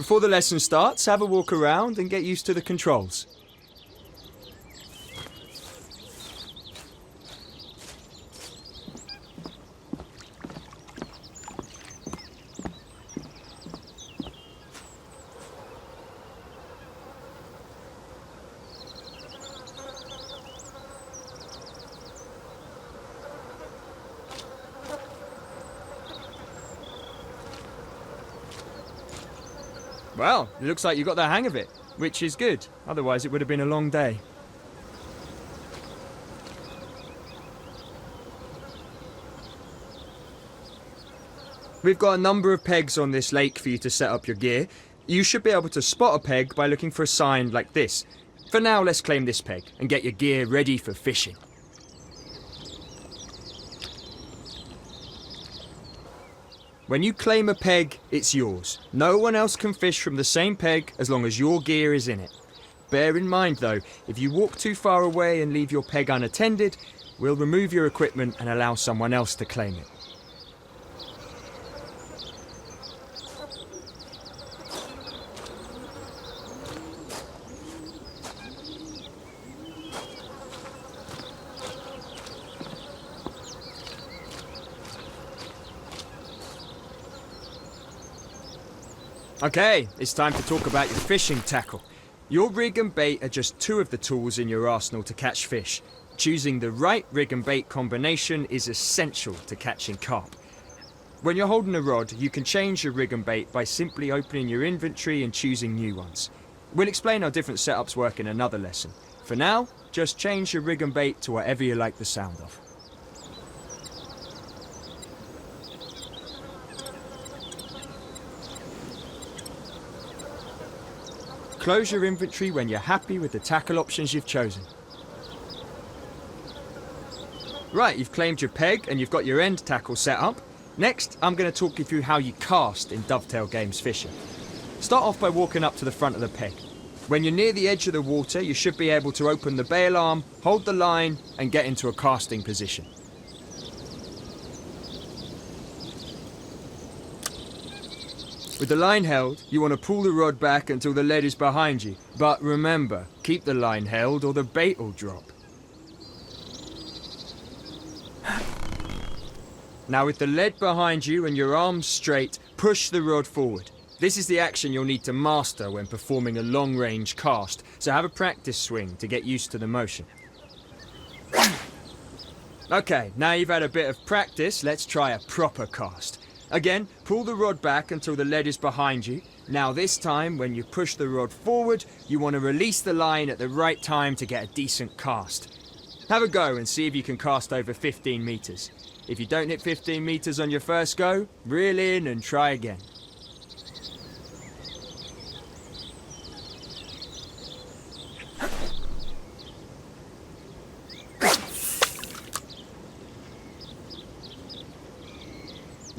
Before the lesson starts, have a walk around and get used to the controls. Well, it looks like you got the hang of it, which is good. Otherwise it would have been a long day. We've got a number of pegs on this lake for you to set up your gear. You should be able to spot a peg by looking for a sign like this. For now, let's claim this peg and get your gear ready for fishing. When you claim a peg, it's yours. No one else can fish from the same peg as long as your gear is in it. Bear in mind though, if you walk too far away and leave your peg unattended, we'll remove your equipment and allow someone else to claim it. Okay, it's time to talk about your fishing tackle. Your rig and bait are just two of the tools in your arsenal to catch fish. Choosing the right rig and bait combination is essential to catching carp. When you're holding a rod, you can change your rig and bait by simply opening your inventory and choosing new ones. We'll explain how different setups work in another lesson. For now, just change your rig and bait to whatever you like the sound of. Close your inventory when you're happy with the tackle options you've chosen. Right, you've claimed your peg and you've got your end tackle set up. Next, I'm going to talk you through how you cast in Dovetail Games Fishing. Start off by walking up to the front of the peg. When you're near the edge of the water, you should be able to open the bail arm, hold the line, and get into a casting position. With the line held, you want to pull the rod back until the lead is behind you. But remember, keep the line held or the bait will drop. Now with the lead behind you and your arms straight, push the rod forward. This is the action you'll need to master when performing a long-range cast, so have a practice swing to get used to the motion. Okay, now you've had a bit of practice, let's try a proper cast. Again, pull the rod back until the lead is behind you. Now this time, when you push the rod forward, you want to release the line at the right time to get a decent cast. Have a go and see if you can cast over 15 metres. If you don't hit 15 metres on your first go, reel in and try again.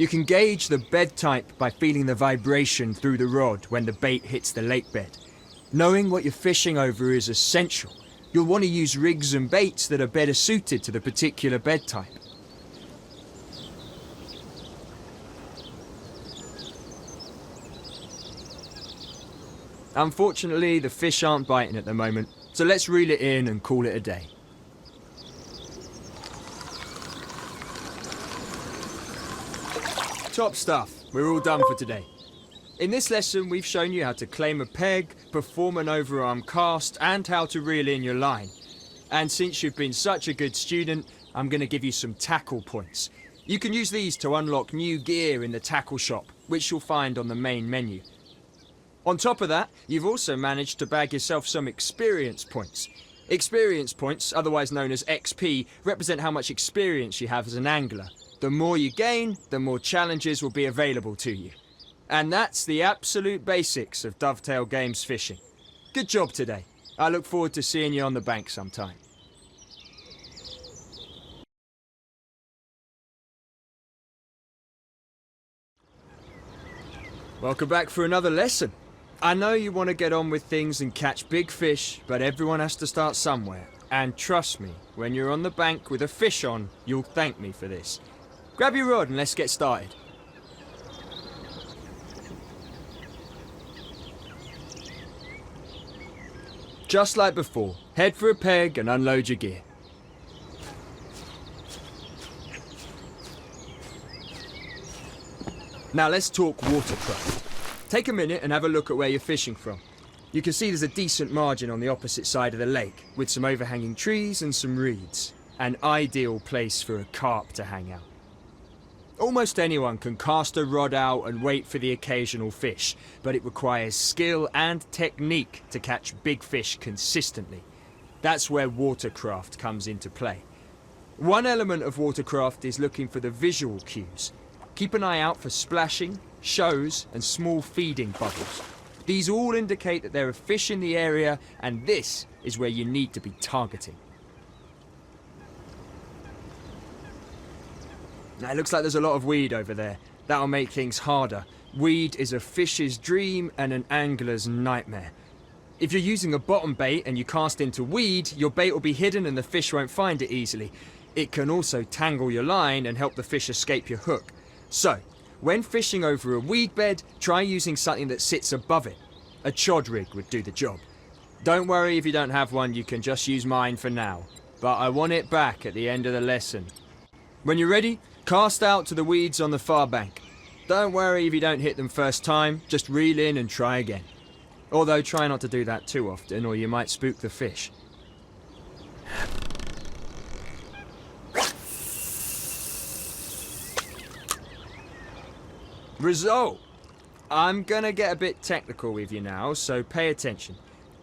You can gauge the bed type by feeling the vibration through the rod when the bait hits the lake bed. Knowing what you're fishing over is essential. You'll want to use rigs and baits that are better suited to the particular bed type. Unfortunately, the fish aren't biting at the moment, so let's reel it in and call it a day. Top stuff, we're all done for today. In this lesson, we've shown you how to claim a peg, perform an overarm cast, and how to reel in your line. And since you've been such a good student, I'm going to give you some tackle points. You can use these to unlock new gear in the tackle shop, which you'll find on the main menu. On top of that, you've also managed to bag yourself some experience points. Experience points, otherwise known as XP, represent how much experience you have as an angler. The more you gain, the more challenges will be available to you. And that's the absolute basics of Dovetail Games Fishing. Good job today. I look forward to seeing you on the bank sometime. Welcome back for another lesson. I know you want to get on with things and catch big fish, but everyone has to start somewhere. And trust me, when you're on the bank with a fish on, you'll thank me for this. Grab your rod and let's get started. Just like before, head for a peg and unload your gear. Now let's talk watercraft. Take a minute and have a look at where you're fishing from. You can see there's a decent margin on the opposite side of the lake, with some overhanging trees and some reeds. An ideal place for a carp to hang out. Almost anyone can cast a rod out and wait for the occasional fish, but it requires skill and technique to catch big fish consistently. That's where watercraft comes into play. One element of watercraft is looking for the visual cues. Keep an eye out for splashing, shows, and small feeding bubbles. These all indicate that there are fish in the area, and this is where you need to be targeting. Now, it looks like there's a lot of weed over there. That'll make things harder. Weed is a fish's dream and an angler's nightmare. If you're using a bottom bait and you cast into weed, your bait will be hidden and the fish won't find it easily. It can also tangle your line and help the fish escape your hook. So, when fishing over a weed bed, try using something that sits above it. A chod rig would do the job. Don't worry if you don't have one, you can just use mine for now. But I want it back at the end of the lesson. When you're ready, cast out to the weeds on the far bank. Don't worry if you don't hit them first time, just reel in and try again. Although try not to do that too often or you might spook the fish. Result! I'm gonna get a bit technical with you now, so pay attention.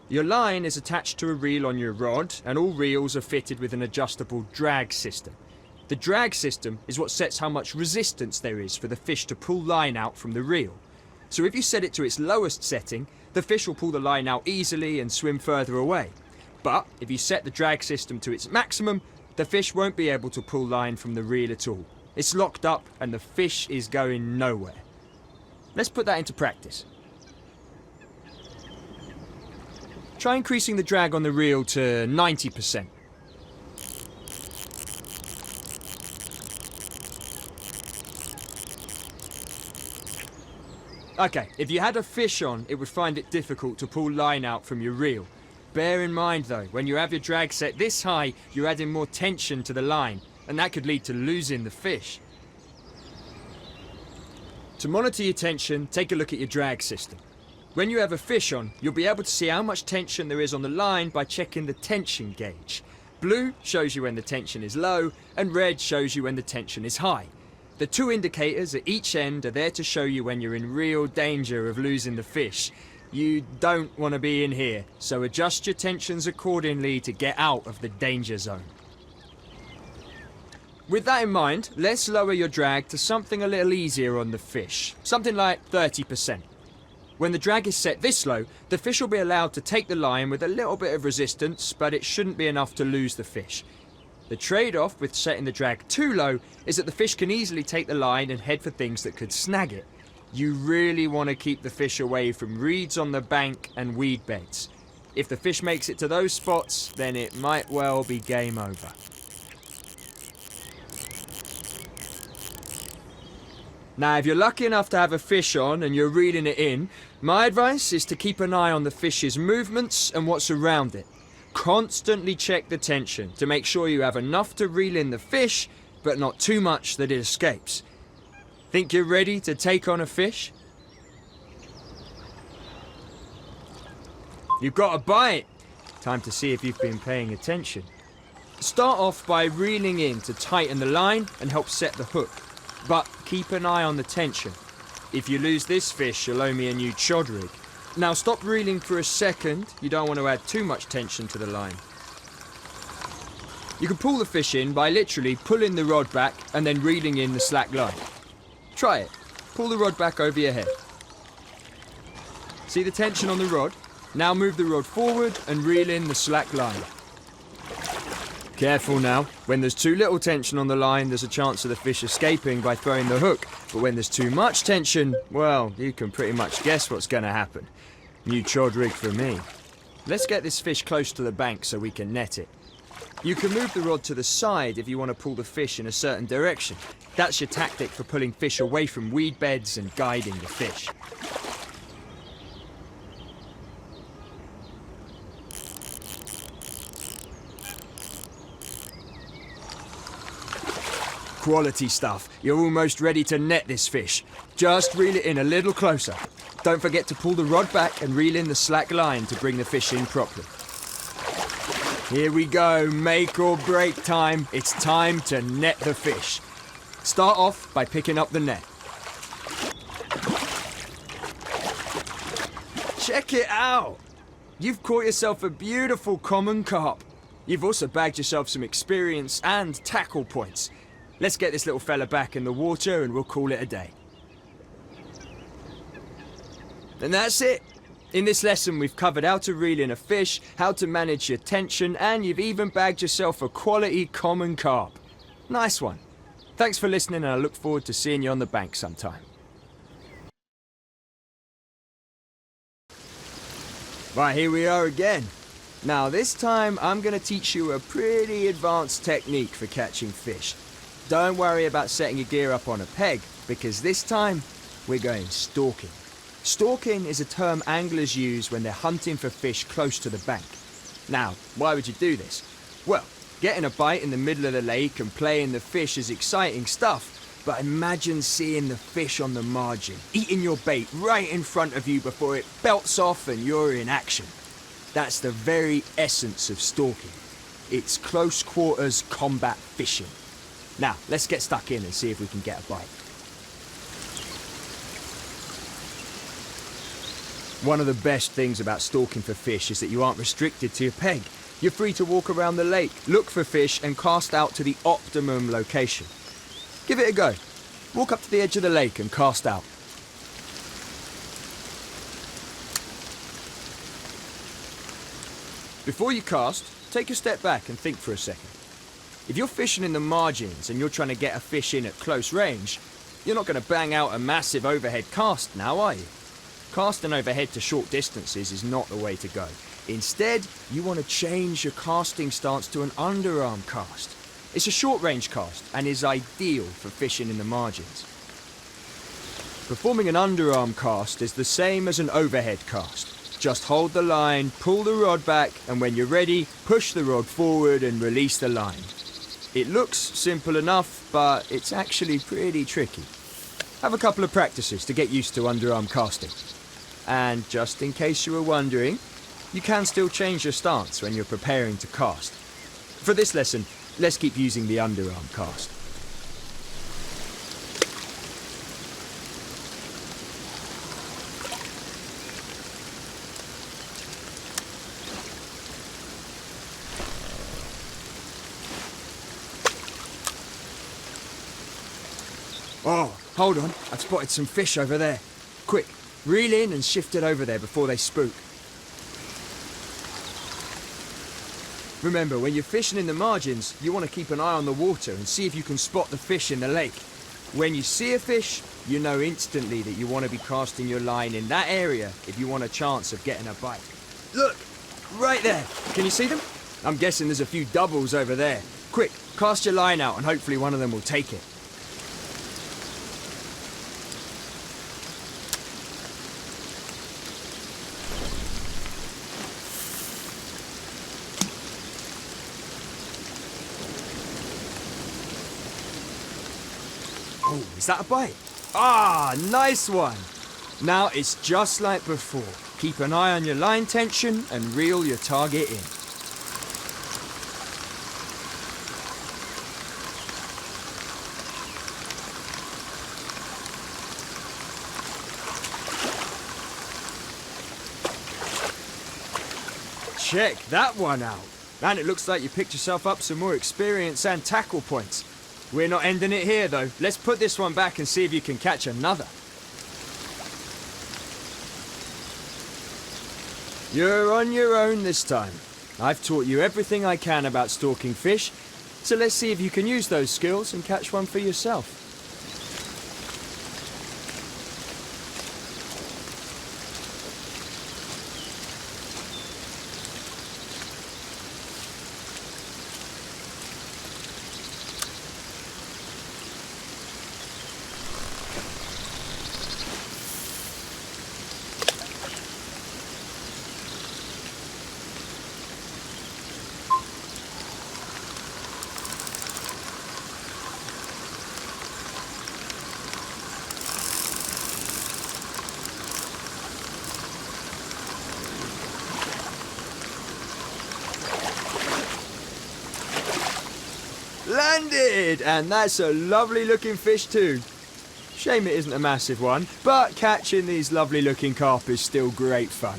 Your line is attached to a reel on your rod, and all reels are fitted with an adjustable drag system. The drag system is what sets how much resistance there is for the fish to pull line out from the reel. So if you set it to its lowest setting, the fish will pull the line out easily and swim further away. But if you set the drag system to its maximum, the fish won't be able to pull line from the reel at all. It's locked up and the fish is going nowhere. Let's put that into practice. Try increasing the drag on the reel to 90%. Okay, if you had a fish on, it would find it difficult to pull line out from your reel. Bear in mind though, when you have your drag set this high, you're adding more tension to the line, and that could lead to losing the fish. To monitor your tension, take a look at your drag system. When you have a fish on, you'll be able to see how much tension there is on the line by checking the tension gauge. Blue shows you when the tension is low, and red shows you when the tension is high. The two indicators at each end are there to show you when you're in real danger of losing the fish. You don't want to be in here, so adjust your tensions accordingly to get out of the danger zone. With that in mind, let's lower your drag to something a little easier on the fish, something like 30%. When the drag is set this low, the fish will be allowed to take the line with a little bit of resistance, but it shouldn't be enough to lose the fish. The trade-off with setting the drag too low is that the fish can easily take the line and head for things that could snag it. You really want to keep the fish away from reeds on the bank and weed beds. If the fish makes it to those spots, then it might well be game over. Now, if you're lucky enough to have a fish on and you're reeling it in, my advice is to keep an eye on the fish's movements and what's around it. Constantly check the tension to make sure you have enough to reel in the fish, but not too much that it escapes. Think you're ready to take on a fish? You've got a bite! Time to see if you've been paying attention. Start off by reeling in to tighten the line and help set the hook. But keep an eye on the tension. If you lose this fish, you'll owe me a new chod rig. Now stop reeling for a second. You don't want to add too much tension to the line. You can pull the fish in by literally pulling the rod back and then reeling in the slack line. Try it. Pull the rod back over your head. See the tension on the rod? Now move the rod forward and reel in the slack line. Careful now. When there's too little tension on the line, there's a chance of the fish escaping by throwing the hook. But when there's too much tension, well, you can pretty much guess what's going to happen. New chod rig for me. Let's get this fish close to the bank so we can net it. You can move the rod to the side if you want to pull the fish in a certain direction. That's your tactic for pulling fish away from weed beds and guiding the fish. quality stuff. You're almost ready to net this fish. Just reel it in a little closer. Don't forget to pull the rod back and reel in the slack line to bring the fish in properly. Here we go, make or break time. It's time to net the fish. Start off by picking up the net. Check it out! You've caught yourself a beautiful common carp. You've also bagged yourself some experience and tackle points. Let's get this little fella back in the water and we'll call it a day. And that's it. In this lesson we've covered how to reel in a fish, how to manage your tension, and you've even bagged yourself a quality common carp. Nice one. Thanks for listening, and I look forward to seeing you on the bank sometime. Right, here we are again. Now this time I'm going to teach you a pretty advanced technique for catching fish. Don't worry about setting your gear up on a peg, because this time we're going stalking. Stalking is a term anglers use when they're hunting for fish close to the bank. Now, why would you do this? Well, getting a bite in the middle of the lake and playing the fish is exciting stuff, but imagine seeing the fish on the margin, eating your bait right in front of you before it belts off and you're in action. That's the very essence of stalking. It's close quarters combat fishing. Now, let's get stuck in and see if we can get a bite. One of the best things about stalking for fish is that you aren't restricted to your peg. You're free to walk around the lake, look for fish, and cast out to the optimum location. Give it a go. Walk up to the edge of the lake and cast out. Before you cast, take a step back and think for a second. If you're fishing in the margins and you're trying to get a fish in at close range, you're not going to bang out a massive overhead cast now, are you? Casting overhead to short distances is not the way to go. Instead, you want to change your casting stance to an underarm cast. It's a short-range cast and is ideal for fishing in the margins. Performing an underarm cast is the same as an overhead cast. Just hold the line, pull the rod back, and when you're ready, push the rod forward and release the line. It looks simple enough, but it's actually pretty tricky. Have a couple of practices to get used to underarm casting. And just in case you were wondering, you can still change your stance when you're preparing to cast. For this lesson, let's keep using the underarm cast. Oh, hold on, I've spotted some fish over there. Quick, reel in and shift it over there before they spook. Remember, when you're fishing in the margins, you want to keep an eye on the water and see if you can spot the fish in the lake. When you see a fish, you know instantly that you want to be casting your line in that area if you want a chance of getting a bite. Look, right there. Can you see them? I'm guessing there's a few doubles over there. Quick, cast your line out and hopefully one of them will take it. Oh, is that a bite? Ah, nice one! Now it's just like before. Keep an eye on your line tension and reel your target in. Check that one out. And it looks like you picked yourself up some more experience and tackle points. We're not ending it here, though. Let's put this one back and see if you can catch another. You're on your own this time. I've taught you everything I can about stalking fish, so let's see if you can use those skills and catch one for yourself. Landed! And that's a lovely looking fish too. Shame it isn't a massive one, but catching these lovely looking carp is still great fun.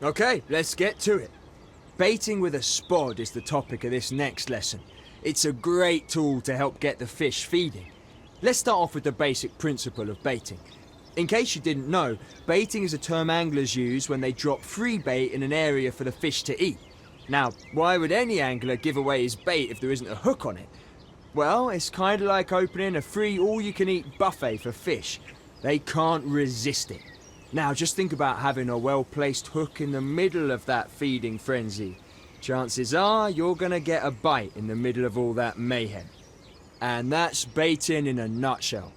Okay, let's get to it. Baiting with a spod is the topic of this next lesson. It's a great tool to help get the fish feeding. Let's start off with the basic principle of baiting. In case you didn't know, baiting is a term anglers use when they drop free bait in an area for the fish to eat. Now, why would any angler give away his bait if there isn't a hook on it? Well, it's kind of like opening a free all-you-can-eat buffet for fish. They can't resist it. Now, just think about having a well-placed hook in the middle of that feeding frenzy. Chances are you're gonna get a bite in the middle of all that mayhem. And that's baiting in a nutshell.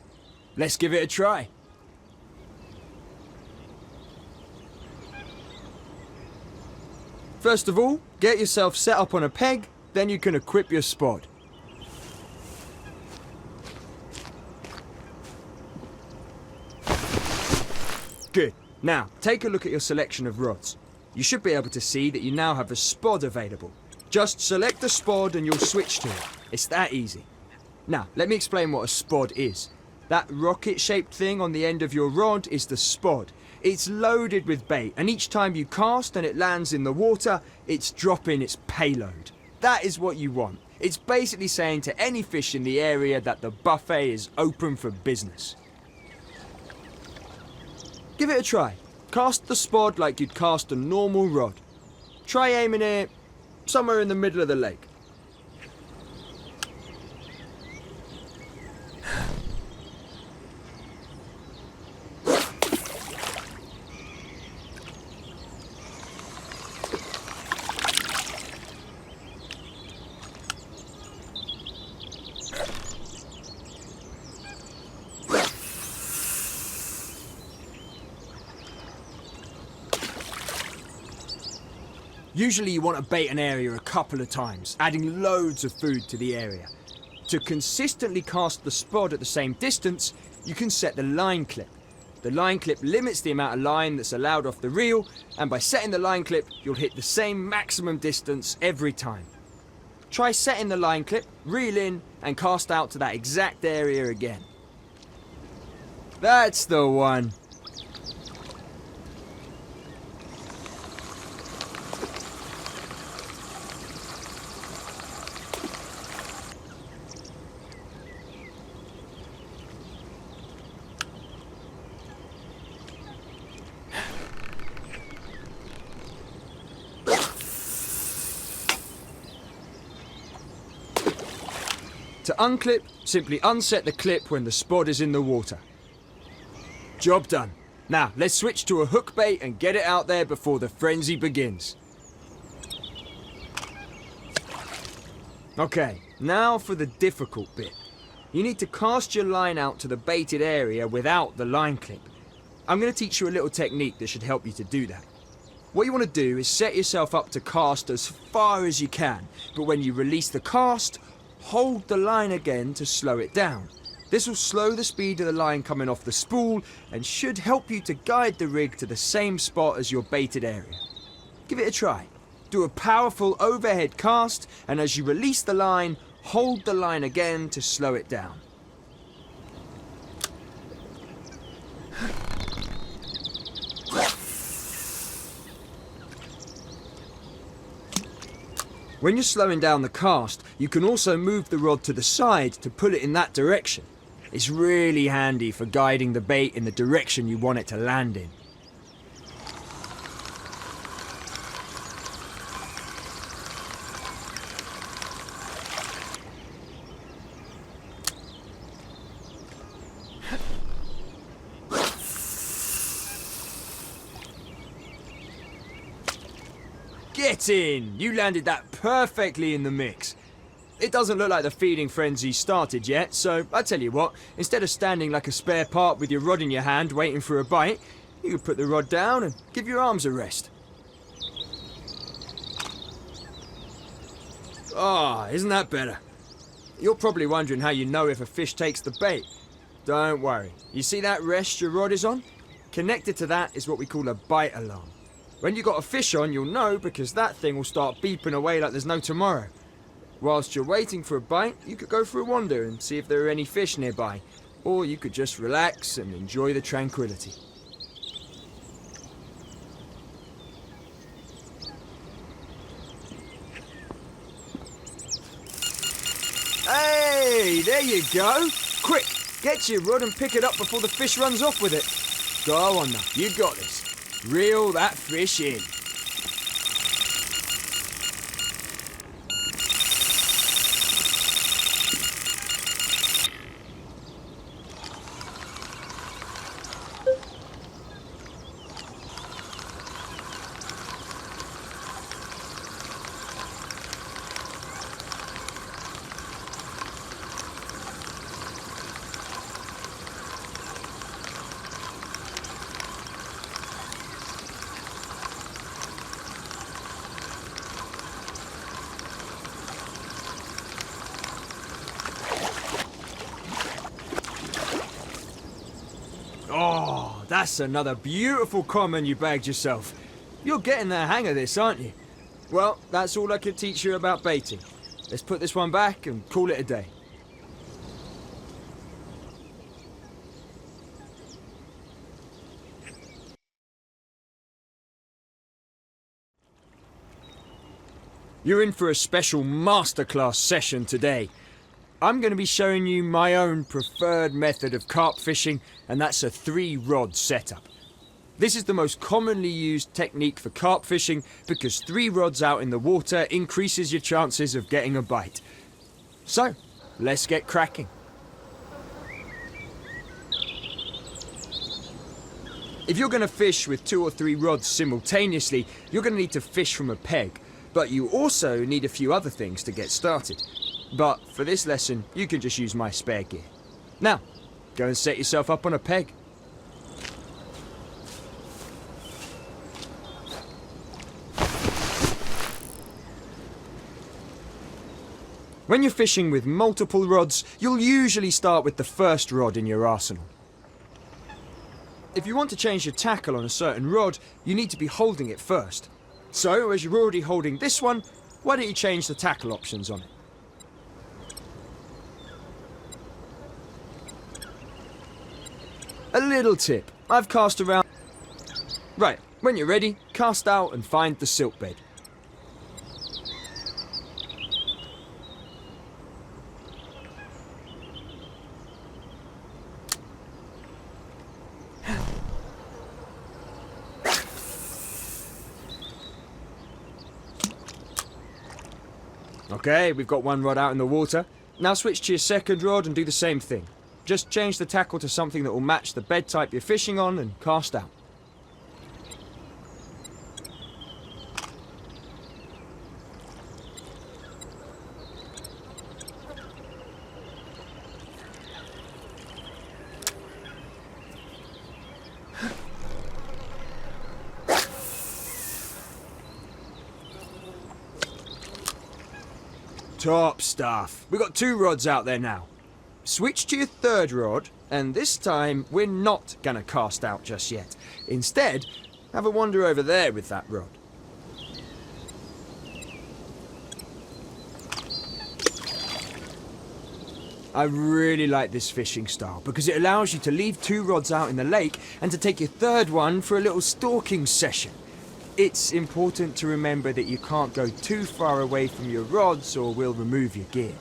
Let's give it a try. First of all, get yourself set up on a peg, then you can equip your spod. Good. Now, take a look at your selection of rods. You should be able to see that you now have a spod available. Just select the spod and you'll switch to it. It's that easy. Now, let me explain what a spod is. That rocket-shaped thing on the end of your rod is the spod. It's loaded with bait, and each time you cast and it lands in the water, it's dropping its payload. That is what you want. It's basically saying to any fish in the area that the buffet is open for business. Give it a try. Cast the spod like you'd cast a normal rod. Try aiming it somewhere in the middle of the lake. Usually you want to bait an area a couple of times, adding loads of food to the area. To consistently cast the spod at the same distance, you can set the line clip. The line clip limits the amount of line that's allowed off the reel, and by setting the line clip, you'll hit the same maximum distance every time. Try setting the line clip, reel in, and cast out to that exact area again. That's the one. To unclip, simply unset the clip when the spod is in the water. Job done. Now, let's switch to a hook bait and get it out there before the frenzy begins. Okay, now for the difficult bit. You need to cast your line out to the baited area without the line clip. I'm going to teach you a little technique that should help you to do that. What you want to do is set yourself up to cast as far as you can, but when you release the cast, hold the line again to slow it down. This will slow the speed of the line coming off the spool and should help you to guide the rig to the same spot as your baited area. Give it a try. Do a powerful overhead cast, and as you release the line, hold the line again to slow it down. When you're slowing down the cast, you can also move the rod to the side to pull it in that direction. It's really handy for guiding the bait in the direction you want it to land in. Get in! You landed that perfectly in the mix. It doesn't look like the feeding frenzy started yet, so I tell you what, instead of standing like a spare part with your rod in your hand waiting for a bite, you could put the rod down and give your arms a rest. Ah, isn't that better? You're probably wondering how you know if a fish takes the bait. Don't worry. You see that rest your rod is on? Connected to that is what we call a bite alarm. When you got a fish on, you'll know because that thing will start beeping away like there's no tomorrow. Whilst you're waiting for a bite, you could go for a wander and see if there are any fish nearby. Or you could just relax and enjoy the tranquility. Hey, there you go. Quick, get to your rod and pick it up before the fish runs off with it. Go on now, you got this. Reel that fish in. Oh, that's another beautiful common you bagged yourself. You're getting the hang of this, aren't you? Well, that's all I could teach you about baiting. Let's put this one back and call it a day. You're in for a special masterclass session today. I'm going to be showing you my own preferred method of carp fishing, and that's a 3-rod setup. This is the most commonly used technique for carp fishing because 3 rods out in the water increases your chances of getting a bite. So, let's get cracking. If you're going to fish with 2 or 3 rods simultaneously, you're going to need to fish from a peg, but you also need a few other things to get started. But for this lesson, you can just use my spare gear. Now, go and set yourself up on a peg. When you're fishing with multiple rods, you'll usually start with the first rod in your arsenal. If you want to change your tackle on a certain rod, you need to be holding it first. So, as you're already holding this one, why don't you change the tackle options on it? A little tip. I've cast around... Right, when you're ready, cast out and find the silk bed. Okay, we've got 1 rod out in the water. Now switch to your second rod and do the same thing. Just change the tackle to something that will match the bed type you're fishing on and cast out. Top stuff. We've got 2 rods out there now. Switch to your third rod, and this time we're not gonna cast out just yet. Instead, have a wander over there with that rod. I really like this fishing style because it allows you to leave 2 rods out in the lake and to take your third one for a little stalking session. It's important to remember that you can't go too far away from your rods or we'll remove your gear.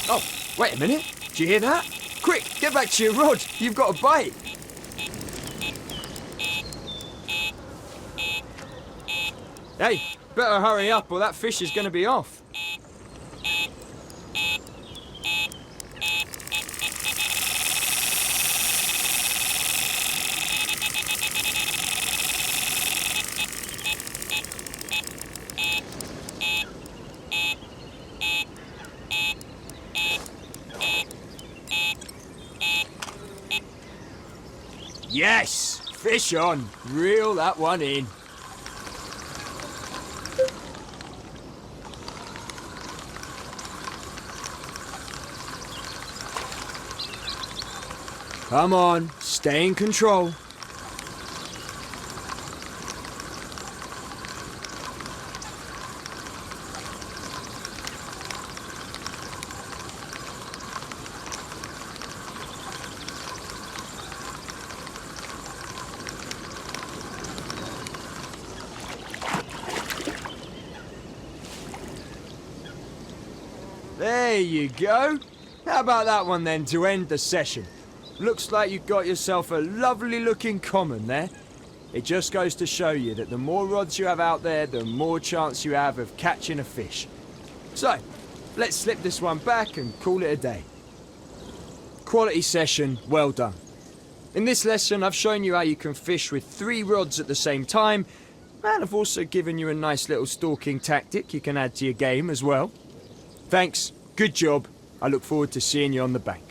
Oh, wait a minute. Did you hear that? Quick, get back to your rod. You've got a bite. Hey, better hurry up or that fish is going to be off. Yes! Fish on! Reel that one in. Come on, stay in control. There you go. How about that one then to end the session? Looks like you've got yourself a lovely looking common there. It just goes to show you that the more rods you have out there, the more chance you have of catching a fish. So, let's slip this one back and call it a day. Quality session, well done. In this lesson, I've shown you how you can fish with 3 rods at the same time, and I've also given you a nice little stalking tactic you can add to your game as well. Thanks, good job. I look forward to seeing you on the bank.